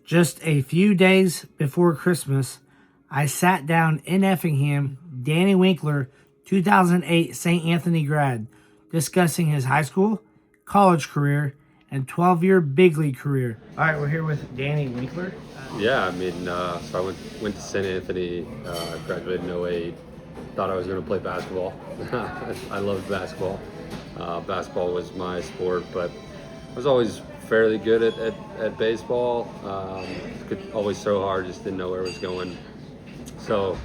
Just a few days before Christmas, I sat down in Effingham, Danny Winkler, 2008 St. Anthony grad, discussing his high school, college career, and 12-year big league career. All right, we're here with Danny Winkler. Yeah, so I went to St. Anthony, graduated in '08. Thought I was going to play basketball. I loved basketball. Basketball was my sport, but I was always fairly good at baseball. Could always throw hard, just didn't know where it was going. So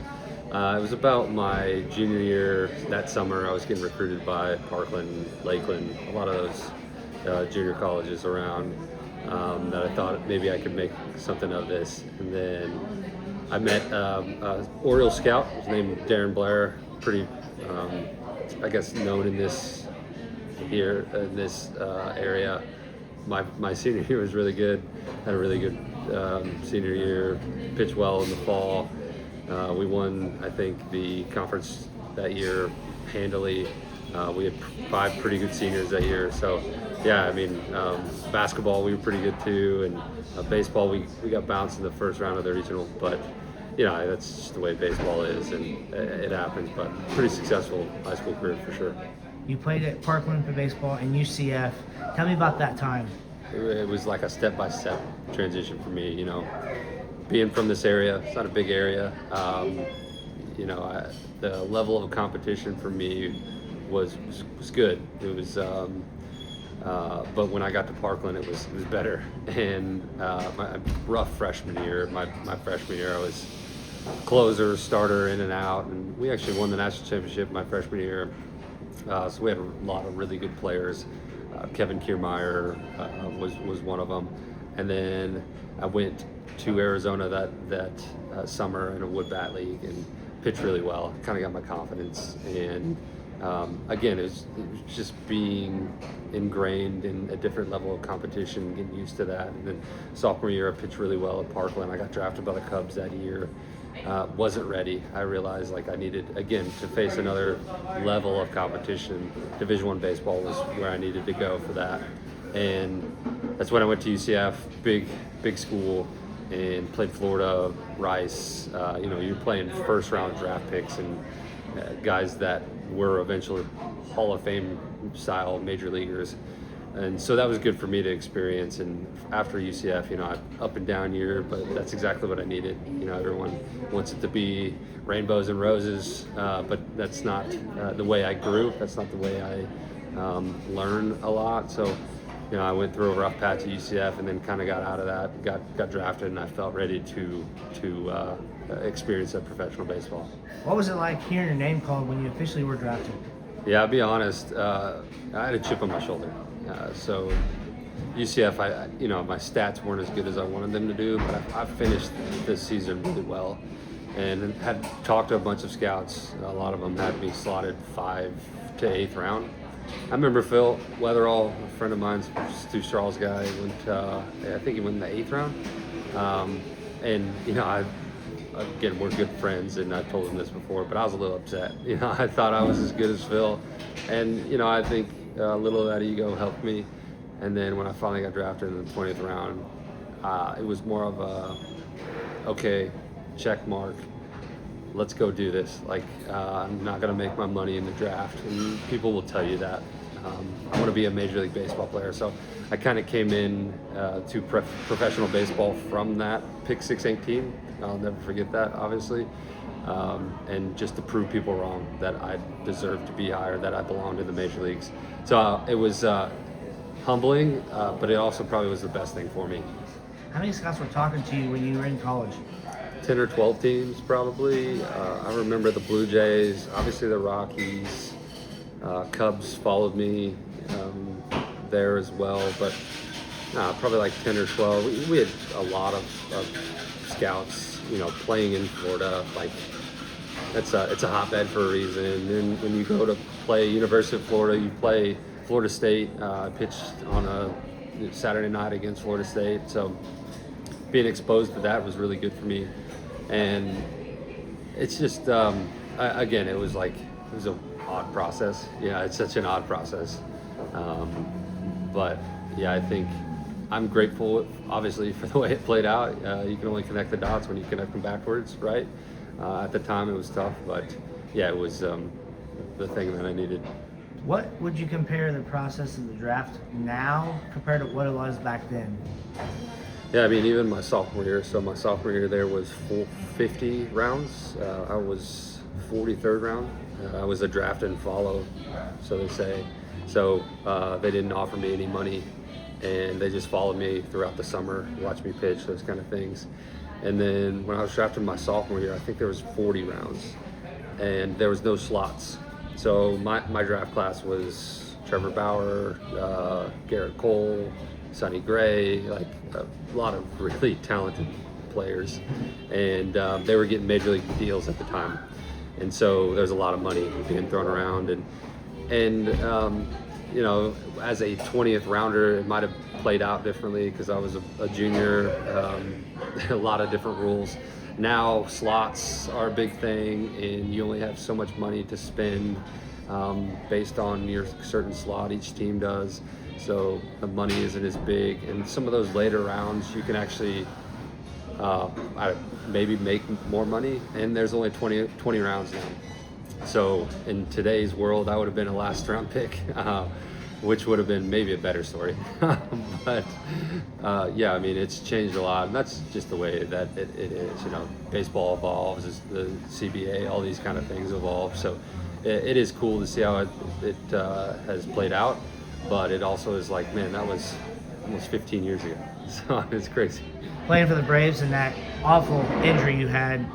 it was about my junior year. That summer, I was getting recruited by Parkland, Lakeland, a lot of those junior colleges around. That I thought maybe I could make something of this. And then I met an Oriole scout, his name Darren Blair, pretty, I guess, known in this area. My senior year was really good, had a really good senior year, pitched well in the fall. We won, I think, the conference that year handily. We had 5 pretty good seniors that year. So, yeah, basketball, we were pretty good too. And baseball, we got bounced in the first round of the regional. But, that's just the way baseball is, and it happens. But pretty successful high school career for sure. You played at Parkland for baseball and UCF. Tell me about that time. It was like a step-by-step transition for me, being from this area. It's not a big area. The level of competition for me was good. It was, but when I got to Parkland, it was better. And my rough freshman year, my freshman year, I was closer, starter, in and out, and we actually won the national championship my freshman year. So we had a lot of really good players. Kevin Kiermaier was one of them, and then I went to Arizona that summer in a wood bat league and pitched really well. Kind of got my confidence, and again, it was just being ingrained in a different level of competition, getting used to that. And then sophomore year, I pitched really well at Parkland. I got drafted by the Cubs that year. Wasn't ready. I realized I needed, again, to face another level of competition. Division I baseball was where I needed to go for that. And that's when I went to UCF, big school, and played Florida, Rice. You're playing first round draft picks and guys that were eventually Hall of Fame style major leaguers. And so that was good for me to experience. And after UCF, up and down year, but that's exactly what I needed. Everyone wants it to be rainbows and roses, but that's not the way I grew. That's not the way I learn a lot. So, I went through a rough patch at UCF and then kind of got out of that, got drafted, and I felt ready to experience that professional baseball. What was it like hearing your name called when you officially were drafted? Yeah, I'll be honest. I had a chip on my shoulder. So UCF, my stats weren't as good as I wanted them to do, but I finished this season really well, and had talked to a bunch of scouts. A lot of them had me slotted 5th to 8th round. I remember Phil Weatherall, a friend of mine, Stu Straw's guy, I think he went in the 8th round. Again, we're good friends, and I've told him this before, but I was a little upset. I thought I was as good as Phil, and I think a little of that ego helped me. And then when I finally got drafted in the 20th round, it was more of a, okay, check mark, let's go do this. I'm not going to make my money in the draft, and people will tell you that. I want to be a Major League Baseball player. So I kind of came in to professional baseball from that pick 618. I'll never forget that, obviously. And just to prove people wrong, that I deserved to be higher, that I belonged in the major leagues. So it was humbling, but it also probably was the best thing for me. How many scouts were talking to you when you were in college? 10 or 12 teams, probably. I remember the Blue Jays, obviously the Rockies. Cubs followed me there as well, but probably like 10 or 12. We had a lot of scouts, playing in Florida. It's a hotbed for a reason. And when you go to play University of Florida, you play Florida State. I pitched on a Saturday night against Florida State, so being exposed to that was really good for me. And it's just, again, it was an odd process. Yeah, it's such an odd process. But yeah, I think I'm grateful, obviously, for the way it played out. You can only connect the dots when you connect them backwards, right? At the time, it was tough, but yeah, it was the thing that I needed. What would you compare the process of the draft now compared to what it was back then? Yeah, I mean, even my sophomore year. So my sophomore year there was 50 rounds. I was 43rd round. I was a draft and follow, so they say. So they didn't offer me any money, and they just followed me throughout the summer, watched me pitch, those kind of things. And then when I was drafted my sophomore year, I think there was 40 rounds, and there was no slots. So my draft class was Trevor Bauer, Garrett Cole, Sonny Gray, like a lot of really talented players, and they were getting major league deals at the time, and so there's a lot of money being thrown around, and you know, as a 20th rounder, it might have played out differently because I was a junior. A lot of different rules. Now slots are a big thing, and you only have so much money to spend based on your certain slot. Each team does, so the money isn't as big. And some of those later rounds, you can actually maybe make more money. And there's only 20 rounds now. So in today's world, I would have been a last round pick, which would have been maybe a better story. But yeah, I mean, it's changed a lot, and that's just the way that it is. You know, baseball evolves, the CBA, all these kind of things evolve. So it is cool to see how it has played out, but it also is like, man, that was almost 15 years ago. So it's crazy. Playing for the Braves and that awful injury you had,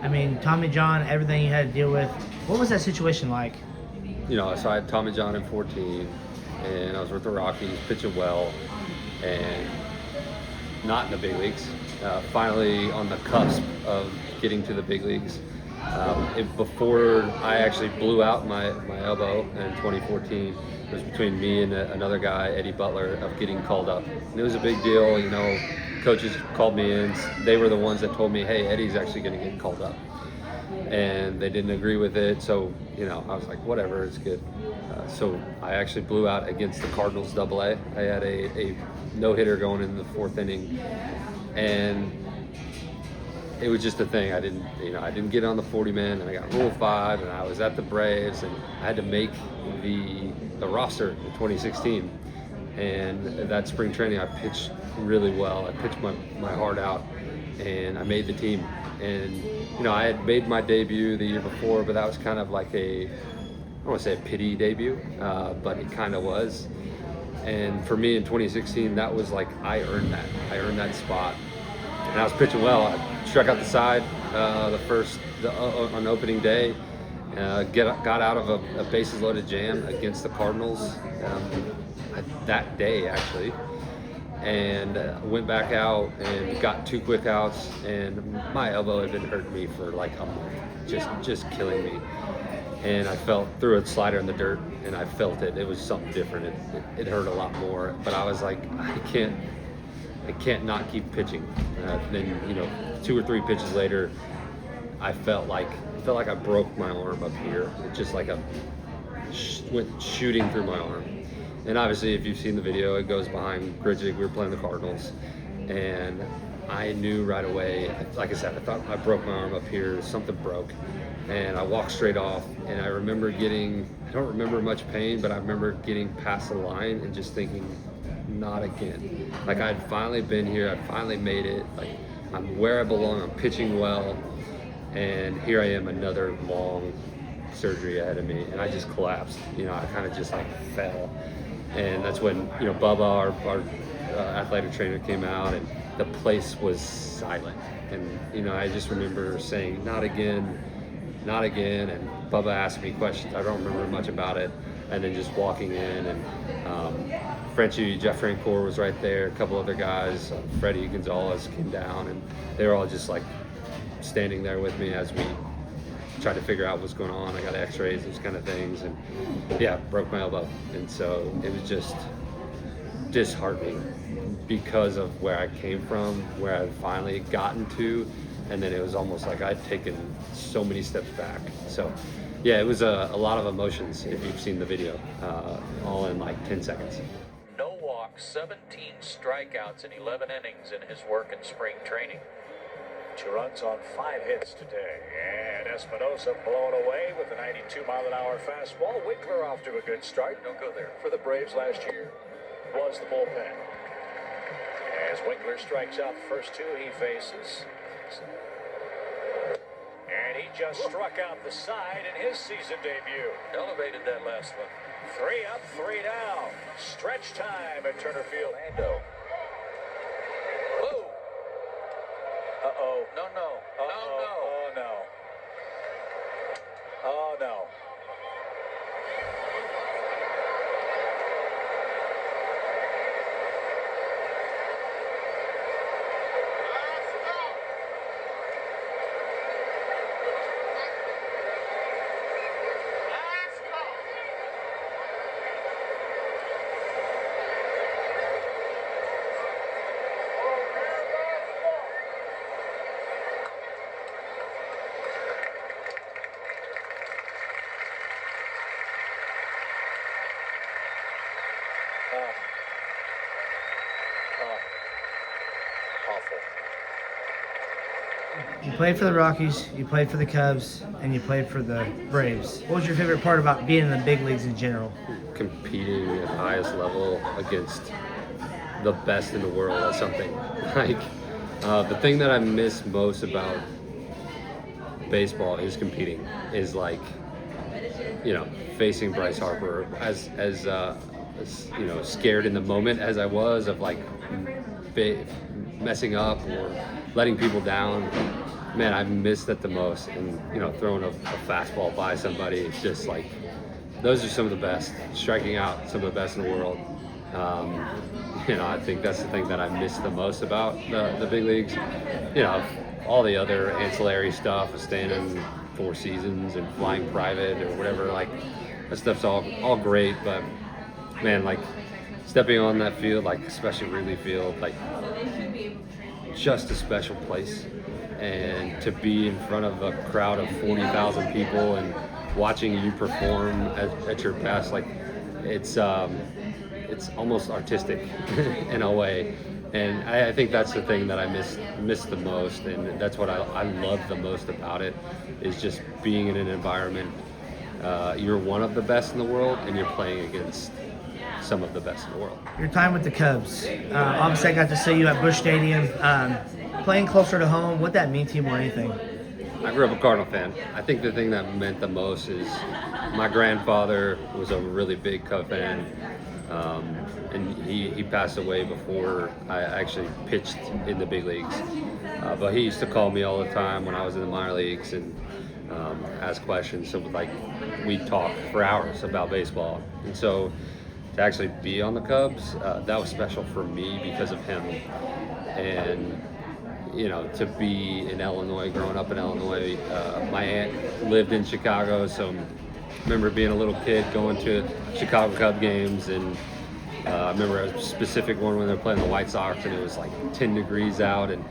I mean, Tommy John, everything you had to deal with. What was that situation like? You know, so I had Tommy John in 14, and I was with the Rockies, pitching well, and not in the big leagues. Finally on the cusp of getting to the big leagues. Before I actually blew out my elbow in 2014, it was between me and another guy, Eddie Butler, of getting called up. And it was a big deal, you know, coaches called me in. They were the ones that told me, hey, Eddie's actually going to get called up. And they didn't agree with it, so, you know, I was like, whatever, it's good. So I actually blew out against the Cardinals AA. I had a no-hitter going in the 4th inning, and it was just a thing. I didn't get on the 40-man, and I got Rule 5, and I was at the Braves, and I had to make the roster in 2016. And that spring training, I pitched really well. I pitched my heart out, and I made the team. And, you know, I had made my debut the year before, but that was kind of like I don't want to say a pity debut, but it kind of was. And for me in 2016, that was like, I earned that spot. And I was pitching well. I struck out the side on opening day, got out of a bases loaded jam against the Cardinals that day, actually. And went back out and got 2 quick outs, and my elbow had been hurting me for like a month, just killing me. And I threw a slider in the dirt, and I felt it. It was something different. It hurt a lot more, but I was like, I can't not keep pitching. Then, you know, 2 or 3 pitches later, I felt like I broke my arm up here. It just like went shooting through my arm. And obviously, if you've seen the video, it goes behind Grad-12. We were playing the Cardinals, and I knew right away. Like I said, I thought I broke my arm up here. Something broke, and I walked straight off. And I remember I don't remember much pain, but I remember getting past the line and just thinking, not again. Like, I'd finally been here. I'd finally made it. Like, I'm where I belong. I'm pitching well, and here I am, another long surgery ahead of me, and I just collapsed. You know, I kind of just like fell. And that's when, you know, Bubba, our athletic trainer, came out, and the place was silent. And, you know, I just remember saying, not again, not again. And Bubba asked me questions. I don't remember much about it. And then just walking in, and Jeff Francoeur was right there. A couple other guys, Freddie Gonzalez came down, and they were all just like standing there with me as we tried to figure out what's going on. I got x-rays, those kind of things, and yeah, broke my elbow. And so it was just disheartening because of where I came from, where I'd finally gotten to, and then it was almost like I'd taken so many steps back. So yeah, it was a lot of emotions if you've seen the video, all in like 10 seconds. No walks, 17 strikeouts in 11 innings in his work in spring training. 2 runs on 5 hits today. And Espinosa blown away with a 92-mile-an-hour fastball. Winkler off to a good start. Don't go there. For the Braves last year was the bullpen. As Winkler strikes out the first 2 he faces. And he just struck out the side in his season debut. Elevated that last one. 3 up, 3 down. Stretch time at Turner Field. Ando. Whoa! Uh-oh. No. Oh, no. Oh, no. Awful. You played for the Rockies, you played for the Cubs, and you played for the Braves. What was your favorite part about being in the big leagues in general? Competing at the highest level against the best in the world at something. Like, the thing that I miss most about baseball is competing, is like, facing Bryce Harper as scared in the moment as I was of like messing up or letting people down. Man, I miss that the most. And throwing a fastball by somebody, it's just like, those are some of the best. Striking out some of the best in the world. I think that's the thing that I miss the most about the big leagues. All the other ancillary stuff, staying in 4 seasons and flying private or whatever, like, that stuff's all great, but man, like, stepping on that field, like especially Wrigley Field, like, just a special place. And to be in front of a crowd of 40,000 people and watching you perform at your best, like, it's almost artistic in a way. And I think that's the thing that I miss the most, and that's what I love the most about it, is just being in an environment. You're one of the best in the world, and you're playing against some of the best in the world. Your time with the Cubs. Obviously, I got to see you at Busch Stadium. Playing closer to home, what'd that mean to you more than anything? I grew up a Cardinal fan. I think the thing that meant the most is my grandfather was a really big Cub fan. And he passed away before I actually pitched in the big leagues. But he used to call me all the time when I was in the minor leagues and ask questions. So like, we'd talk for hours about baseball. And so to actually be on the Cubs, that was special for me because of him. And to be in Illinois, growing up in Illinois, my aunt lived in Chicago, so I remember being a little kid going to Chicago Cub games, and I remember a specific one when they were playing the White Sox, and it was like 10 degrees out, and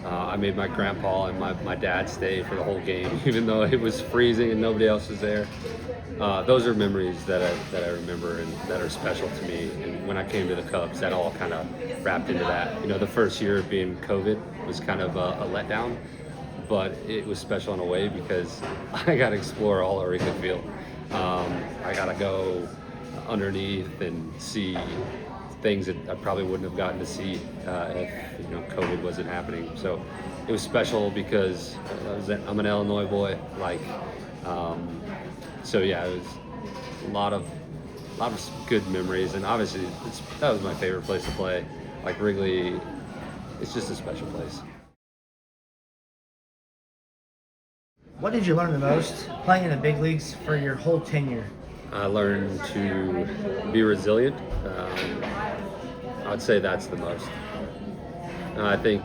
I made my grandpa and my dad stay for the whole game, even though it was freezing and nobody else was there. Those are memories that I remember and that are special to me. And when I came to the Cubs, that all kind of wrapped into that. The first year of being COVID was kind of a letdown, but it was special in a way because I got to explore all of Wrigley Field. I got to go underneath and see things that I probably wouldn't have gotten to see if COVID wasn't happening. So it was special because I'm an Illinois boy. So yeah, it was a lot of good memories, and obviously that was my favorite place to play. Like, Wrigley, it's just a special place. What did you learn the most playing in the big leagues for your whole tenure? I learned to be resilient. I'd say that's the most. I think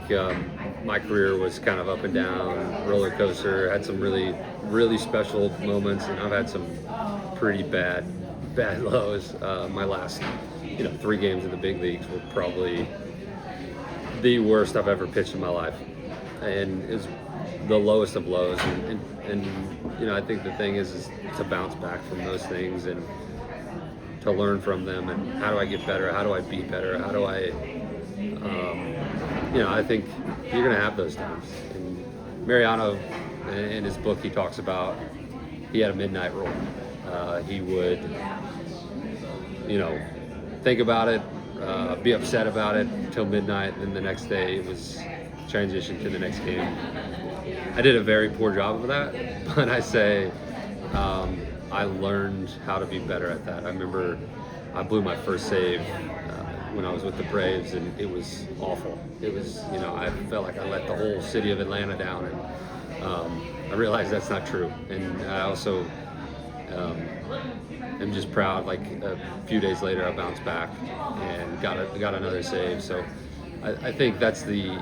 my career was kind of up and down, roller coaster. Had some really, really special moments, and I've had some pretty bad lows. My last, 3 games in the big leagues were probably the worst I've ever pitched in my life, and it was the lowest of lows. And I think the thing is to bounce back from those things and to learn from them, and how do I get better? How do I be better? How do I, I think you're going to have those times. And Mariano, in his book, he talks about he had a midnight rule. He would, think about it, be upset about it until midnight, and then the next day it was transition to the next game. I did a very poor job of that, but I say I learned how to be better at that. I remember I blew my first save when I was with the Braves, and it was awful. It was, I felt like I let the whole city of Atlanta down, and I realized that's not true. And I also am just proud. Like a few days later, I bounced back and got another save. So I think that's the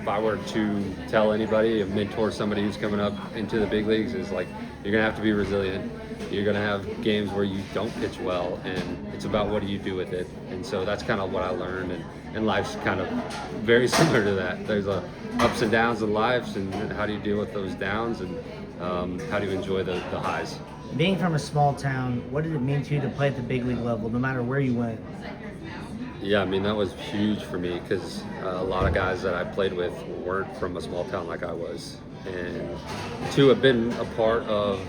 if I were to tell anybody, a mentor, somebody who's coming up into the big leagues, is like, you're gonna have to be resilient. You're gonna have games where you don't pitch well, and it's about what do you do with it. And so that's kind of what I learned, and life's kind of very similar to that. There's ups and downs in life, and how do you deal with those downs, and how do you enjoy the highs. Being from a small town, what did it mean to you to play at the big league level, no matter where you went? Yeah, I mean, that was huge for me because a lot of guys that I played with weren't from a small town like I was. And to have been a part of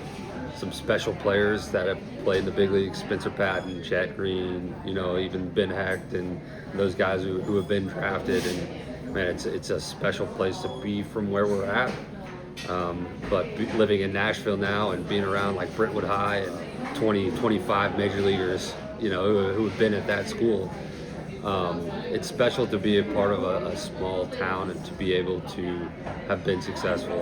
some special players that have played in the big leagues, Spencer Patton, Chad Green, even Ben Hecht, and those guys who have been drafted. And man, it's a special place to be from where we're at. But living in Nashville now and being around like Brentwood High and 25 major leaguers, who have been at that school. It's special to be a part of a small town and to be able to have been successful.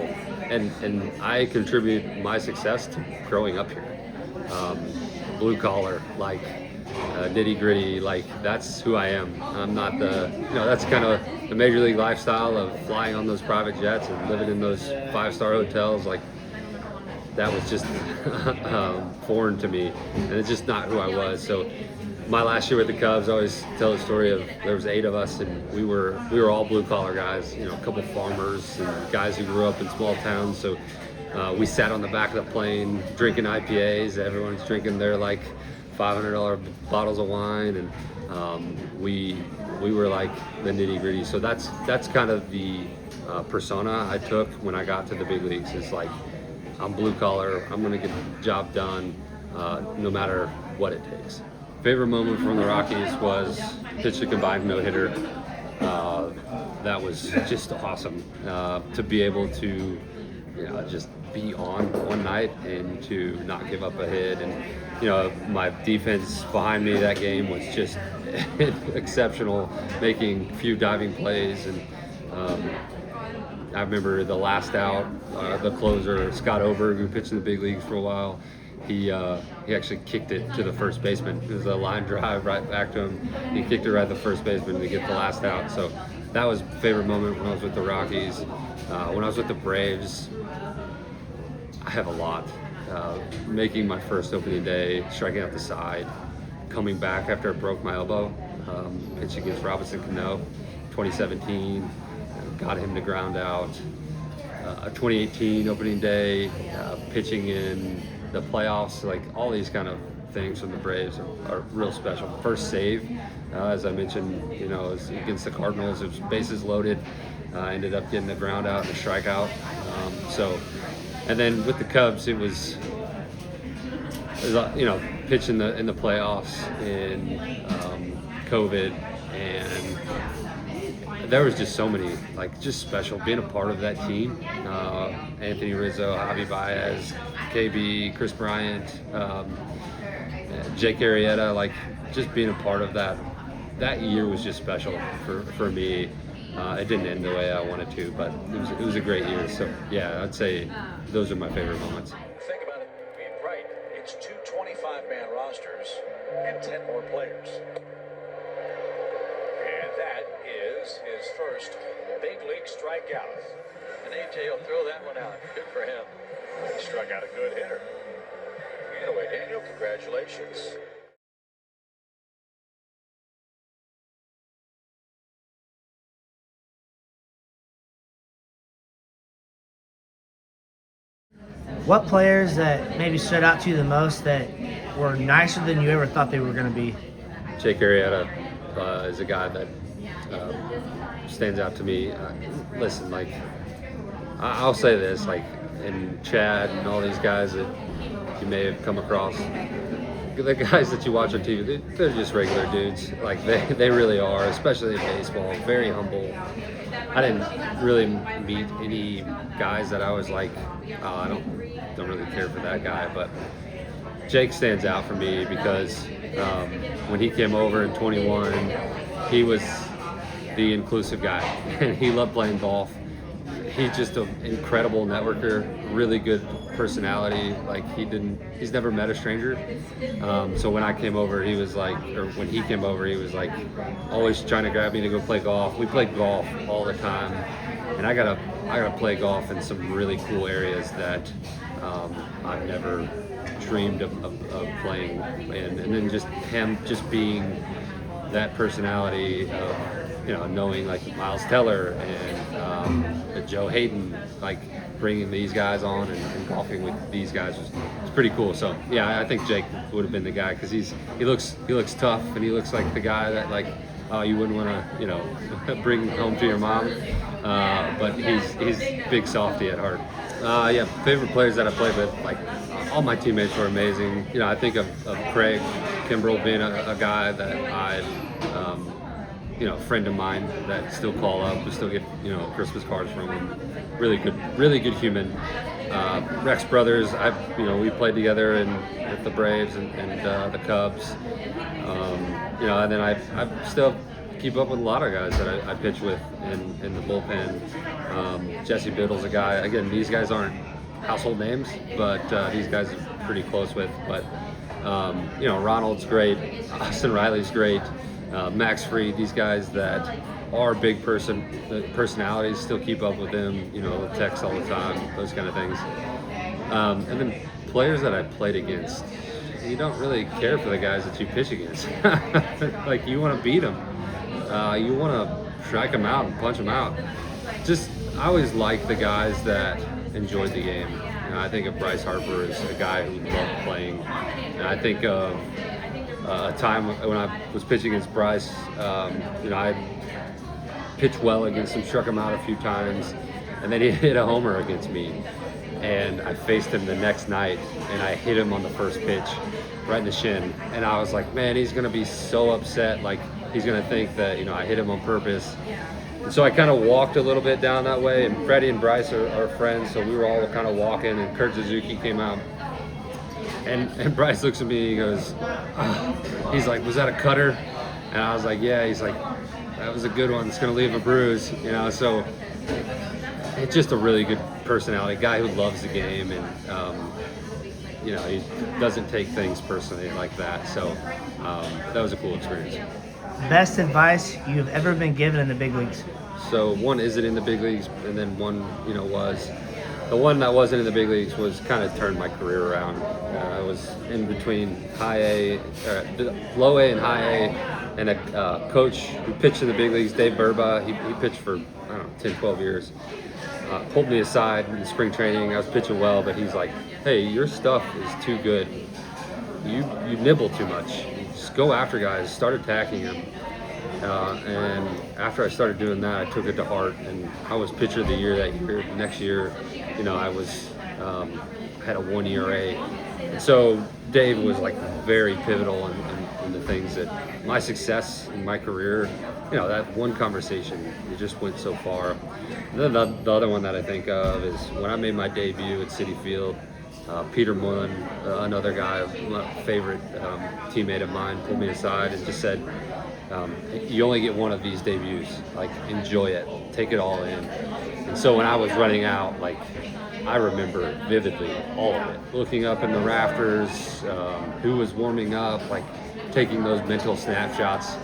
And I contribute my success to growing up here. Blue collar, like nitty gritty, like that's who I am. I'm not that's kind of the major league lifestyle of flying on those private jets and living in those 5-star hotels. Like that was just foreign to me, and it's just not who I was. So my last year with the Cubs, I always tell the story of there was 8 of us, and we were all blue collar guys. A couple farmers and guys who grew up in small towns. So we sat on the back of the plane drinking IPAs. Everyone's drinking their like $500 bottles of wine, and we were like the nitty gritty. So that's kind of the persona I took when I got to the big leagues. Is like, I'm blue collar. I'm gonna get the job done, no matter what it takes. Favorite moment from the Rockies was pitch a combined no-hitter. That was just awesome to be able to, just be on one night and to not give up a hit. And my defense behind me that game was just exceptional, making a few diving plays. And I remember the last out, the closer Scott Oberg, who pitched in the big leagues for a while. He actually kicked it to the first baseman. It was a line drive right back to him. He kicked it right to the first baseman to get the last out. So that was a favorite moment when I was with the Rockies. When I was with the Braves, I have a lot. Making my first opening day, striking out the side, coming back after I broke my elbow, pitching against Robinson Cano, 2017, got him to ground out. 2018 opening day, pitching in the playoffs, like all these kind of things from the Braves are real special. First save, as I mentioned, was against the Cardinals. It was bases loaded. Ended up getting a ground out and a strikeout. And then with the Cubs, it was pitching in the playoffs in COVID, and there was just so many, like, just special being a part of that team. Anthony Rizzo, Javi Baez, KB, Chris Bryant, Jake Arrieta, like just being a part of that year was just special for me. It didn't end the way I wanted to, but it was a great year. So yeah, I'd say those are my favorite moments. Think about it, being right. It's 2 25-man rosters and 10 more players. And that is his first big league strikeout. And AJ will throw that one out. Good for him. He struck out a good hitter. Anyway, Daniel, congratulations. What players that maybe stood out to you the most that were nicer than you ever thought they were going to be? Jake Arrieta is a guy that stands out to me. Listen, like, I'll say this, like, and Chad and all these guys that you may have come across, the guys that you watch on TV, they're just regular dudes. Like, they really are, especially in baseball. Very humble. I didn't really meet any guys that I was like, oh, I don't really care for that guy. But Jake stands out for me because when he came over in 21, he was the inclusive guy, and he loved playing golf. He's just an incredible networker, really good personality. Like, he's never met a stranger. So when I came over, he was like, or when he came over, he was like always trying to grab me to go play golf. We played golf all the time, and I gotta play golf in some really cool areas that I've never dreamed of playing in. And then just him just being that personality of, you know, knowing like Miles Teller and Joe Hayden, like bringing these guys on and golfing with these guys was pretty cool. So yeah, I think Jake would have been the guy because he looks tough, and he looks like the guy that, like, you wouldn't want to, you know, bring home to your mom. But he's big softy at heart. Yeah, favorite players that I played with, like, all my teammates were amazing. You know, I think of Craig Kimbrell being a guy that I, you know, a friend of mine that still call up, we still get, you know, Christmas cards from him. Really good human. Rex Brothers, we played together with the Braves and the Cubs. You know, and then I still keep up with a lot of guys that I pitch with in the bullpen. Jesse Biddle's a guy. Again, these guys aren't household names, but these guys are pretty close with. But you know, Ronald's great. Austin Riley's great. Max Fried, these guys that are big personalities, still keep up with them, you know, text all the time, those kind of things. And then players that I played against, you don't really care for the guys that you pitch against. Like, you want to beat them. You want to strike them out and punch them out. I always like the guys that enjoyed the game. You know, I think of Bryce Harper as a guy who loved playing. And I think of a time when I was pitching against Bryce, you know, I pitched well against him, struck him out a few times, and then he hit a homer against me. And I faced him the next night, and I hit him on the first pitch, right in the shin. And I was like, man, he's gonna be so upset. Like, he's gonna think that, you know, I hit him on purpose. And so I kind of walked a little bit down that way, and Freddie and Bryce are friends, so we were all kind of walking, and Kurt Suzuki came out. And Bryce looks at me and he goes, oh. He's like, was that a cutter? And I was like, yeah. He's like, that was a good one. It's going to leave a bruise, you know. So it's just a really good personality, guy who loves the game, and you know, he doesn't take things personally like that. So that was a cool experience. Best advice you've ever been given in the big leagues? So one isn't in the big leagues, and then one, you know, was. The one that wasn't in the big leagues was kind of turned my career around. I was in between low A and high A, and a coach who pitched in the big leagues, Dave Burba, he pitched for, I don't know, 10, 12 years, pulled me aside in spring training. I was pitching well, but he's like, hey, your stuff is too good. You nibble too much. Just go after guys, start attacking them. And after I started doing that, I took it to heart, and I was pitcher of the year that year. Next year, you know, I was had a 1 ERA. And so Dave was like very pivotal in the things that my success in my career, you know, that one conversation, it just went so far. And then the other one that I think of is when I made my debut at Citi Field. Peter Mullen, another guy, my favorite teammate of mine, pulled me aside and just said, you only get one of these debuts, like, enjoy it, take it all in. And so when I was running out, like, I remember vividly all of it, looking up in the rafters, who was warming up, like taking those mental snapshots.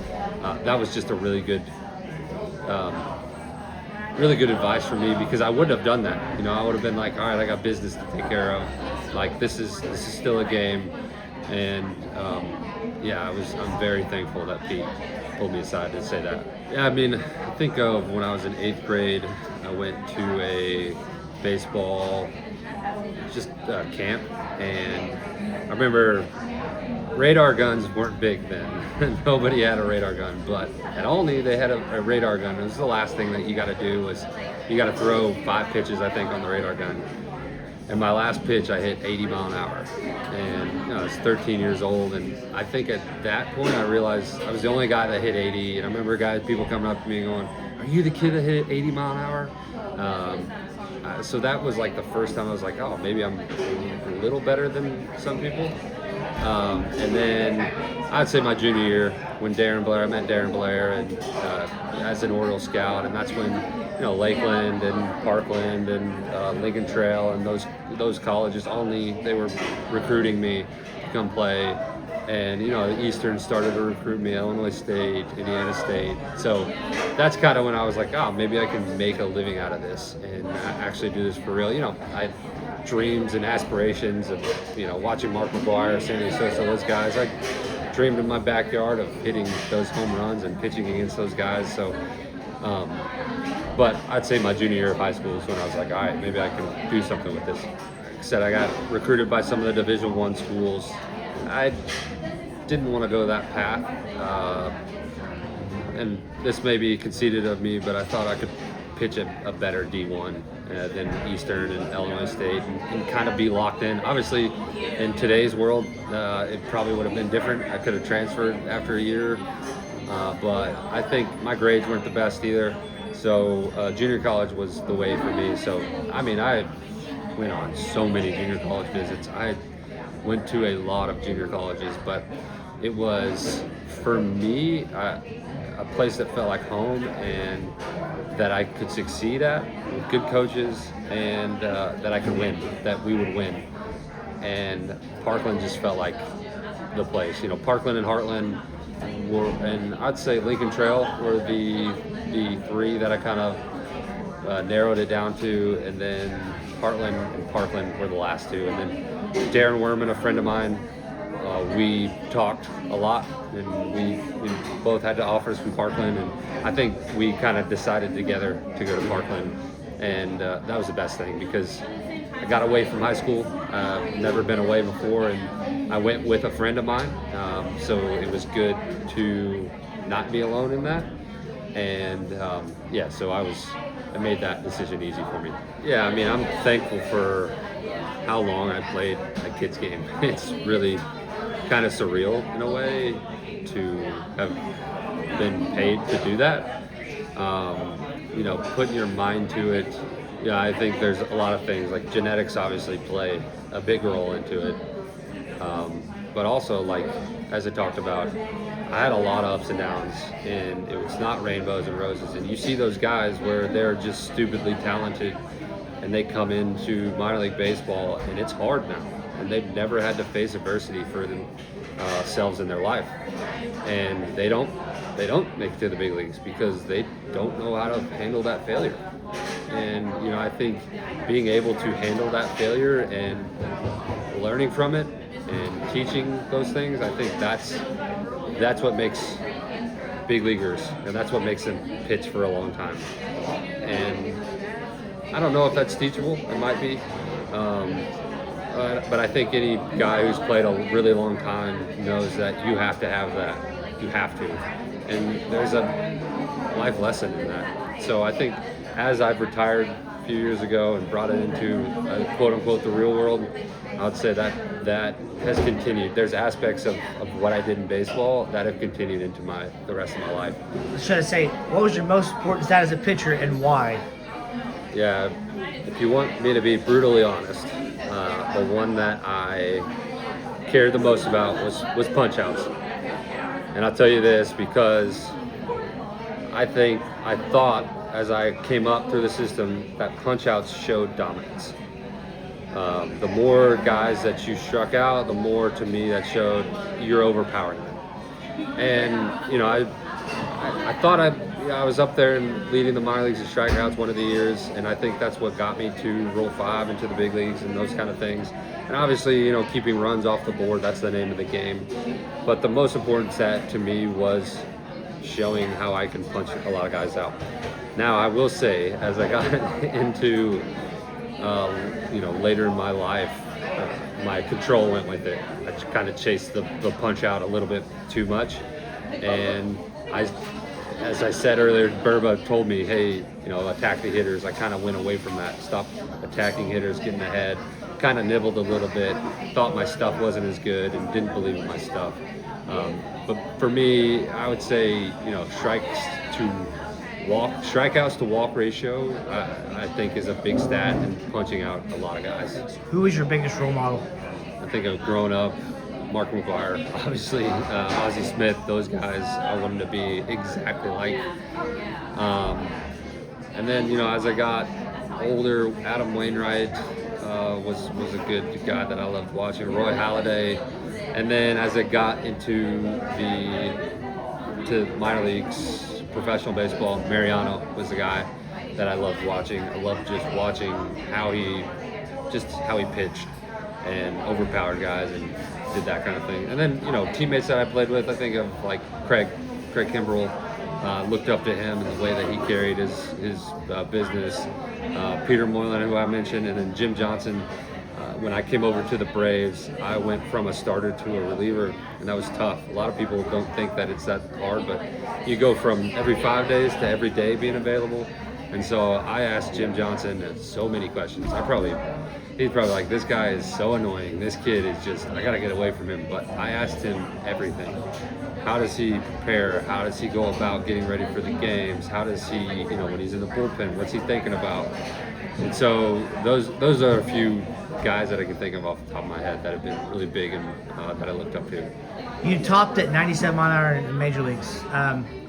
That was just a really good advice for me, because I wouldn't have done that. You know, I would have been like, all right, I got business to take care of. Like, this is still a game. And yeah, I'm very thankful that Pete pulled me aside to say that. Yeah, I mean, I think of when I was in 8th grade, I went to a baseball, just camp, and I remember radar guns weren't big then. Nobody had a radar gun, but at Olney they had a radar gun. It was the last thing that you got to do was you got to throw 5 pitches, I think, on the radar gun. And my last pitch, I hit 80 mile an hour, and I was 13 years old. And I think at that point, I realized I was the only guy that hit 80. And I remember people coming up to me and going, "Are you the kid that hit 80 mile an hour?" So that was like the first time I was like, "Oh, maybe I'm a little better than some people." And then I'd say my junior year, when I met Darren Blair, and as an Oriole scout, and that's when Lakeland and Parkland and Lincoln Trail and those colleges they were recruiting me to come play, and Eastern started to recruit me, Illinois State, Indiana State. So that's kind of when I was like, oh, maybe I can make a living out of this and actually do this for real. I dreams and aspirations of watching Mark McGuire, Sandy Sosa, those guys. I dreamed in my backyard of hitting those home runs and pitching against those guys. So but I'd say my junior year of high school is when I was like, all right, maybe I can do something with this. Like I said, I got recruited by some of the Division I schools. I didn't want to go that path, and this may be conceited of me, but I thought I could pitch a better D1 than Eastern and Illinois State, and kind of be locked in. Obviously, in today's world, it probably would have been different. I could have transferred after a year, but I think my grades weren't the best either. So junior college was the way for me. So, I mean, I went on so many junior college visits. I went to a lot of junior colleges, but it was, for me, a place that felt like home and that I could succeed at with good coaches, and that I could win, that we would win. And Parkland just felt like the place. Parkland and Heartland were, and I'd say Lincoln Trail were the three that I kind of narrowed it down to, and then Heartland and Parkland were the last two. And then Darren Werman, a friend of mine, we talked a lot, and we both had offers from Parkland, and I think we kind of decided together to go to Parkland, and that was the best thing because I got away from high school. Never been away before, and I went with a friend of mine, so it was good to not be alone in that. And so I made that decision easy for me. Yeah, I mean, I'm thankful for how long I played a kids game. It's really kind of surreal in a way to have been paid to do that. Putting your mind to it. I think there's a lot of things, like genetics obviously play a big role into it. But also, like, as I talked about, I had a lot of ups and downs, and it was not rainbows and roses. And you see those guys where they're just stupidly talented, and they come into minor league baseball, and it's hard now. And they've never had to face adversity for themselves in their life. And they don't make it to the big leagues because they don't know how to handle that failure. And, I think being able to handle that failure and learning from it and teaching those things, I think that's what makes big leaguers, and that's what makes them pitch for a long time. And I don't know if that's teachable. It might be. But I think any guy who's played a really long time knows that you have to have that. You have to. And there's a life lesson in that. So I think as I've retired a few years ago and brought it into quote unquote the real world, I would say that has continued. There's aspects of what I did in baseball that have continued into the rest of my life. I was trying to say, what was your most important stat as a pitcher and why? Yeah, if you want me to be brutally honest, the one that I cared the most about was punch outs. And I'll tell you this because I thought as I came up through the system that punch outs showed dominance. The more guys that you struck out, the more to me that showed you're overpowering them. And I thought I was up there and leading the minor leagues in strikeouts one of the years, and I think that's what got me to Rule 5 into the big leagues and those kind of things. And obviously, keeping runs off the board, that's the name of the game. But the most important stat to me was showing how I can punch a lot of guys out. Now, I will say, as I got into later in my life, my control went with it. I kind of chased the punch out a little bit too much, and as I said earlier, Burba told me, hey, attack the hitters. I kind of went away from that. Stopped attacking hitters, getting ahead. Kind of nibbled a little bit. Thought my stuff wasn't as good and didn't believe in my stuff. But for me, I would say, strikeouts to walk ratio, I think is a big stat in punching out a lot of guys. Who is your biggest role model? I think I've grown up. Mark McGuire, obviously, Ozzie Smith, those guys, I wanted to be exactly like. And then, as I got older, Adam Wainwright was a good guy that I loved watching, Roy Halladay. And then as I got into minor leagues, professional baseball, Mariano was the guy that I loved watching. I loved just watching how he pitched and overpowered guys and did that kind of thing. And then, teammates that I played with, I think of like Craig Kimbrell, looked up to him and the way that he carried his business. Peter Moylan, who I mentioned, and then Jim Johnson. When I came over to the Braves, I went from a starter to a reliever, and that was tough. A lot of people don't think that it's that hard, but you go from every 5 days to every day being available. And so I asked Jim Johnson so many questions. He's probably like, this guy is so annoying. This kid is just, I got to get away from him. But I asked him everything. How does he prepare? How does he go about getting ready for the games? How does he, when he's in the bullpen, what's he thinking about? And so those are a few guys that I can think of off the top of my head that have been really big and that I looked up to. You topped at 97 mile an hour in major leagues.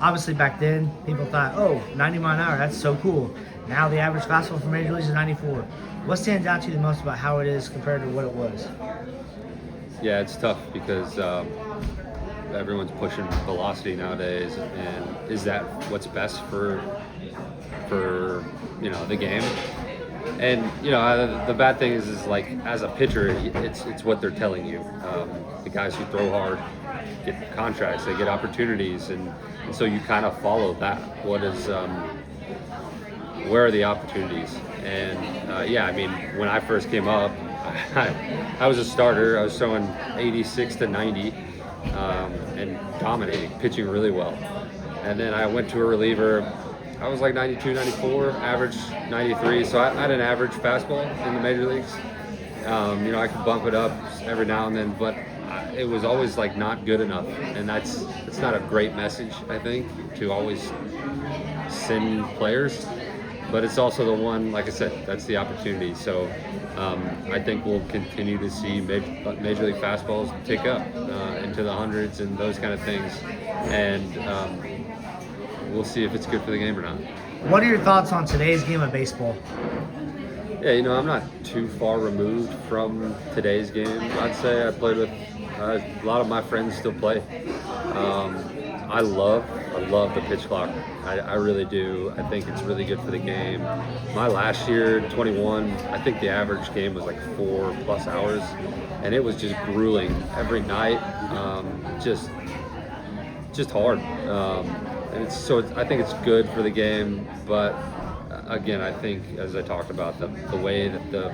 Obviously back then, people thought, 90 mile an hour, that's so cool. Now the average fastball for major leagues is 94. What stands out to you the most about how it is compared to what it was? Yeah, it's tough because everyone's pushing velocity nowadays, and is that what's best for the game? And the bad thing is like as a pitcher, it's what they're telling you. The guys who throw hard get contracts, they get opportunities, and so you kind of follow that. Where are the opportunities? And when I first came up, I was a starter. I was throwing 86 to 90 and dominating, pitching really well. And then I went to a reliever. I was like 92, 94, average 93. So I had an average fastball in the major leagues. I could bump it up every now and then, but it was always like not good enough. And it's not a great message, I think, to always send players. But it's also the one, like I said, that's the opportunity. So I think we'll continue to see major league fastballs tick up into the hundreds and those kind of things. And we'll see if it's good for the game or not. What are your thoughts on today's game of baseball? Yeah, I'm not too far removed from today's game. I'd say I played with a lot of my friends still play. I love the pitch clock. I really do. I think it's really good for the game. My last year, 21, I think the average game was like 4+ hours, and it was just grueling every night. Just hard. I think it's good for the game, but again, I think as I talked about the way that the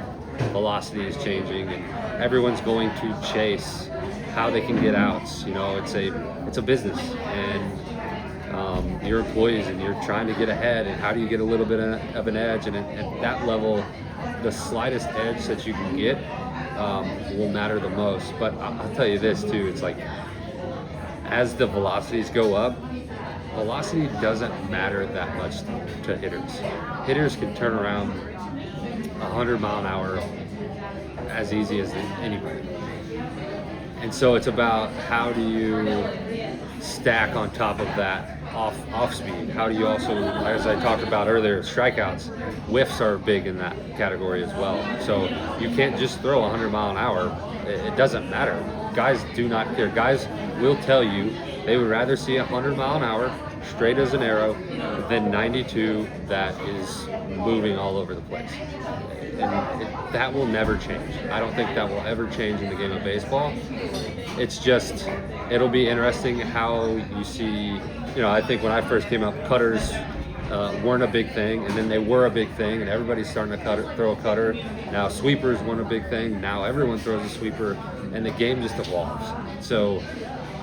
velocity is changing, and everyone's going to chase how they can get outs. It's a business, and you're employees, and you're trying to get ahead. And how do you get a little bit of an edge? And at that level, the slightest edge that you can get will matter the most. But I'll tell you this too: it's like as the velocities go up, velocity doesn't matter that much to hitters. Hitters can turn around 100 mile an hour as easy as anybody. And so it's about how do you stack on top of that off speed? How do you also, as I talked about earlier, strikeouts, whiffs are big in that category as well. So you can't just throw 100 mile an hour. It doesn't matter. Guys do not care. Guys will tell you they would rather see 100 mile an hour straight as an arrow than 92 that is moving all over the place. And that will never change. I don't think that will ever change in the game of baseball. It's just, it'll be interesting how you see, I think when I first came up, cutters weren't a big thing, and then they were a big thing, and everybody's starting to throw a cutter. Now sweepers weren't a big thing. Now everyone throws a sweeper, and the game just evolves. So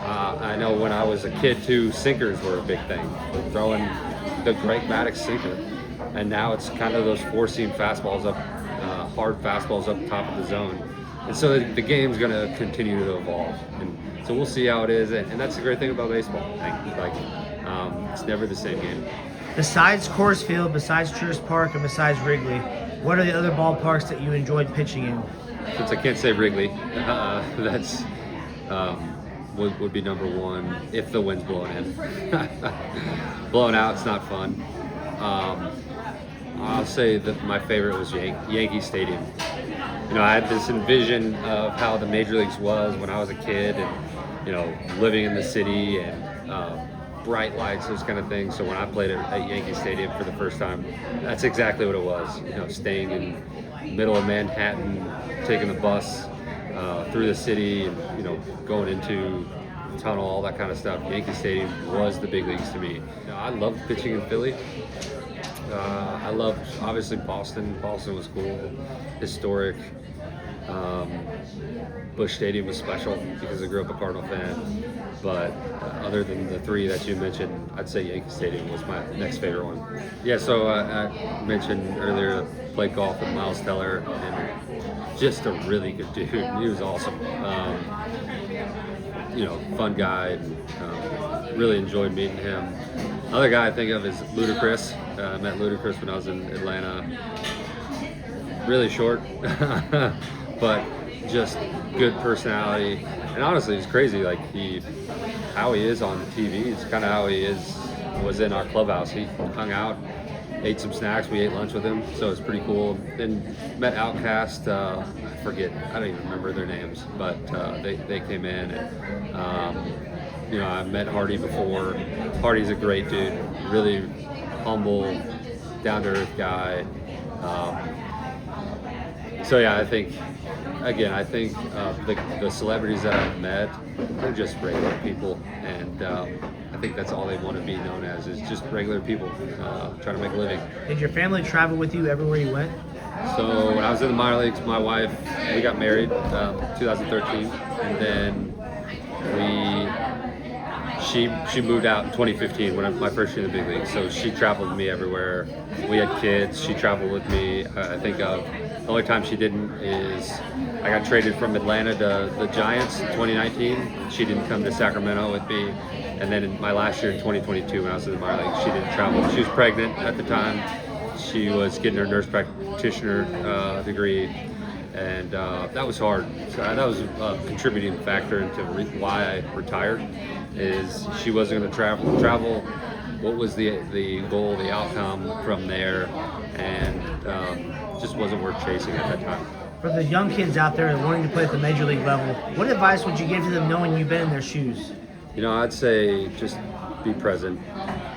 I know when I was a kid too, sinkers were a big thing. Throwing the Greg Maddux sinker, and now it's kind of those four-seam fastballs up, hard fastballs up top of the zone. And so the game's going to continue to evolve, and so we'll see how it is. And that's the great thing about baseball. It's never the same game. Besides Coors Field, besides Truist Park, and besides Wrigley, what are the other ballparks that you enjoyed pitching in? Since I can't say Wrigley, that's would be number one if the wind's blowing in. Blowing out, it's not fun. I'll say that my favorite was Yankee Stadium. I had this envision of how the major leagues was when I was a kid, and living in the city and bright lights, those kind of things. So when I played at Yankee Stadium for the first time, that's exactly what it was. Staying in the middle of Manhattan, taking the bus through the city, and going into the tunnel, all that kind of stuff. Yankee Stadium was the big leagues to me. I loved pitching in Philly. I loved, obviously, Boston. Boston was cool, historic. Busch Stadium was special because I grew up a Cardinal fan. But other than the three that you mentioned, I'd say Yankee Stadium was my next favorite one. Yeah, so I mentioned earlier, played golf with Miles Teller, and just a really good dude. He was awesome. Fun guy, and really enjoyed meeting him. Other guy I think of is Ludacris. I met Ludacris when I was in Atlanta. Really short, but just good personality. And honestly, it's crazy. How he is on TV is kind of how he was in our clubhouse. He hung out, ate some snacks. We ate lunch with him, so it's pretty cool. Then met Outkast. I forget. I don't even remember their names, but they came in. And, I met Hardy before. Hardy's a great dude. Really humble, down-to-earth guy. So yeah, I think the celebrities that I've met, they're just regular people, and I think that's all they want to be known as, is just regular people trying to make a living. Did your family travel with you everywhere you went? So when I was in the minor leagues, my wife, we got married 2013, and then she moved out in 2015 when my first year in the big leagues. So she traveled with me everywhere. We had kids. She traveled with me. I think of the only time she didn't is I got traded from Atlanta to the Giants in 2019. She didn't come to Sacramento with me. And then in my last year in 2022, when I was in the minor leagues, she didn't travel. She was pregnant at the time. She was getting her nurse practitioner degree, and that was hard. So that was a contributing factor into why I retired. Is she wasn't going to travel. What was the goal, the outcome from there, and just wasn't worth chasing at that time. For the young kids out there wanting to play at the major league level, what advice would you give to them knowing you've been in their shoes? I'd say just be present.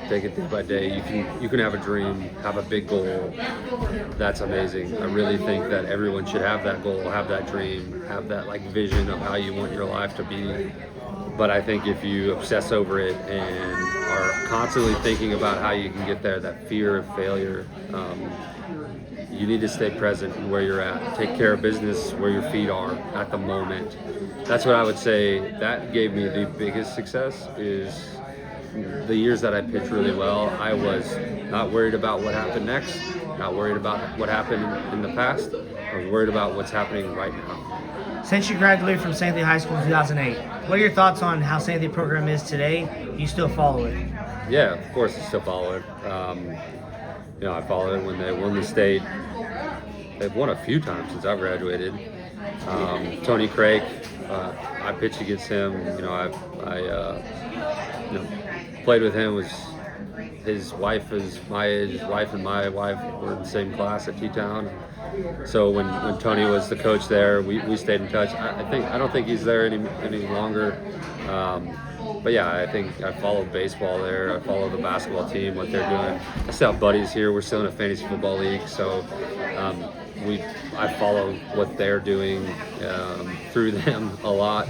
Take it day by day. You can have a dream, have a big goal. That's amazing. I really think that everyone should have that goal, have that dream, have that vision of how you want your life to be. But I think if you obsess over it and are constantly thinking about how you can get there, that fear of failure, you need to stay present in where you're at. Take care of business where your feet are at the moment. That's what I would say. That gave me the biggest success is the years that I pitched really well. I was not worried about what happened next, not worried about what happened in the past. I was worried about what's happening right now. Since you graduated from St. Lee High School in 2008, what are your thoughts on how St. Lee program is today? Do you still follow it? Yeah, of course I still follow it. I followed it when they won the state. They've won a few times since I've graduated. Tony Craig, I pitched against him. I played with him. His wife is my age. His wife and my wife were in the same class at T-Town. So when Tony was the coach there, we stayed in touch. I don't think he's there any longer. But yeah, I think I follow baseball there. I follow the basketball team, what they're doing. I still have buddies here. We're still in a fantasy football league, so I follow what they're doing through them a lot.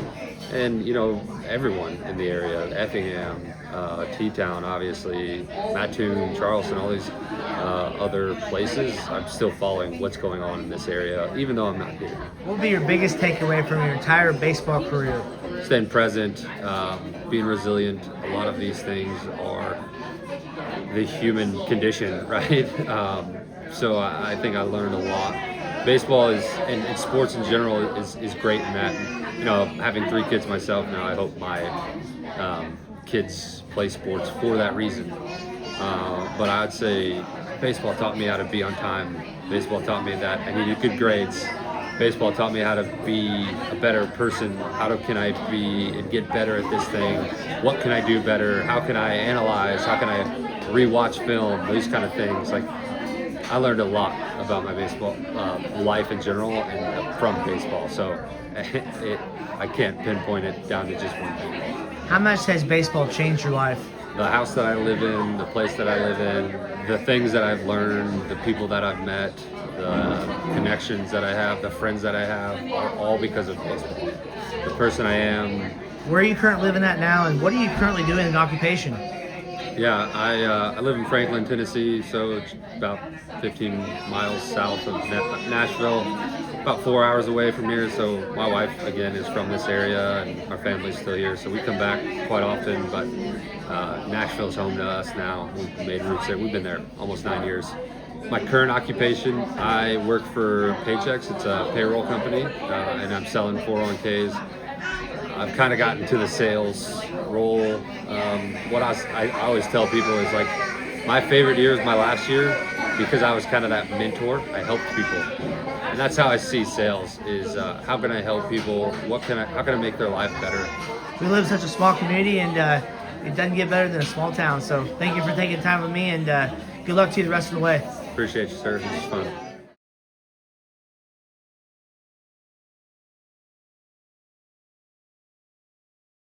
and everyone in the area, Effingham, T-Town, obviously, Mattoon, Charleston, all these other places. I'm still following what's going on in this area, even though I'm not here. What would be your biggest takeaway from your entire baseball career? Staying present, being resilient. A lot of these things are the human condition, right? So I think I learned a lot. Baseball and sports in general is great in that. Having 3 kids myself now, I hope my kids play sports for that reason. But I'd say baseball taught me how to be on time. Baseball taught me that I needed good grades. Baseball taught me how to be a better person. Can I be and get better at this thing? What can I do better? How can I analyze? How can I rewatch film? These kind of things. Like, I learned a lot about my baseball life in general and from baseball. So I can't pinpoint it down to just one thing. How much has baseball changed your life? The house that I live in, the place that I live in, the things that I've learned, the people that I've met, the connections that I have, the friends that I have, are all because of baseball. The person I am. Where are you currently living at now, and what are you currently doing in occupation? Yeah, I live in Franklin, Tennessee, so it's about 15 miles south of Nashville, about 4 hours away from here. So my wife, again, is from this area, and our family's still here, so we come back quite often, but Nashville's home to us now. We've made roots there. We've been there almost 9 years. My current occupation, I work for Paychecks. It's a payroll company, and I'm selling 401ks. I've kind of gotten to the sales role. What I always tell people is, like, my favorite year is my last year because I was kind of that mentor. I helped people, and that's how I see sales. Is how can I help people? How can I make their life better? We live in such a small community, and it doesn't get better than a small town. So thank you for taking time with me, and good luck to you the rest of the way. Appreciate you, sir. This is fun.